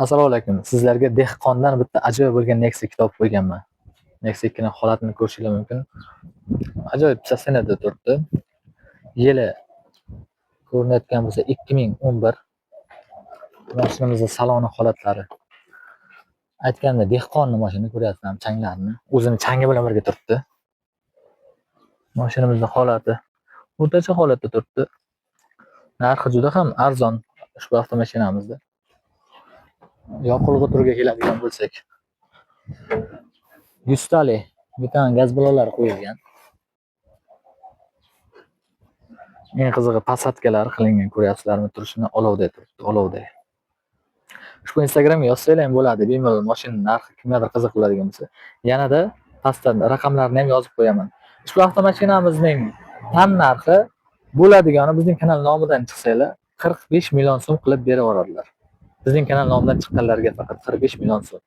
Assalomu alaykum. Sizlarga dehqondan bitta ajoyib bo'lgan Nexia kitob qo'yganman. Nexia 2 ning holatini ko'rishingiz mumkin. Ajoyib sassinada turibdi. Yili ko'rinayotgan bo'lsa 2011. Mashinamizning saloni holatlari. Aytganda dehqonni mashina ko'ryapsizlarmi, changlarni. O'zini changi bilan birga turibdi. Mashinamizning holati o'rtacha holatda turibdi. Narxi juda ham arzon ushbu avtomashinamizda. Yoqilg'i turiga keladigan bo'lsak, 100 tali butan gaz balonlari qo'yilgan. Eng qizig'i pasatkalar qilingan, ko'ryapsizlarmi, turishini olovda turibdi, olovda. Ushbu Instagramga yozsanglar ham bo'ladi, bemalol mashina narxi kimgadir qiziq bo'ladigan bo'lsa. Yanada pastdan raqamlarni ham yozib qo'yaman. Ushbu avtomashinamizning tan narxi bo'ladigani bizning kanal nomidan chiqsanglar 45 million so'm qilib berib yuboradilar. Bizning kanal nomidan chiqqanlarga faqat 45 million so'm.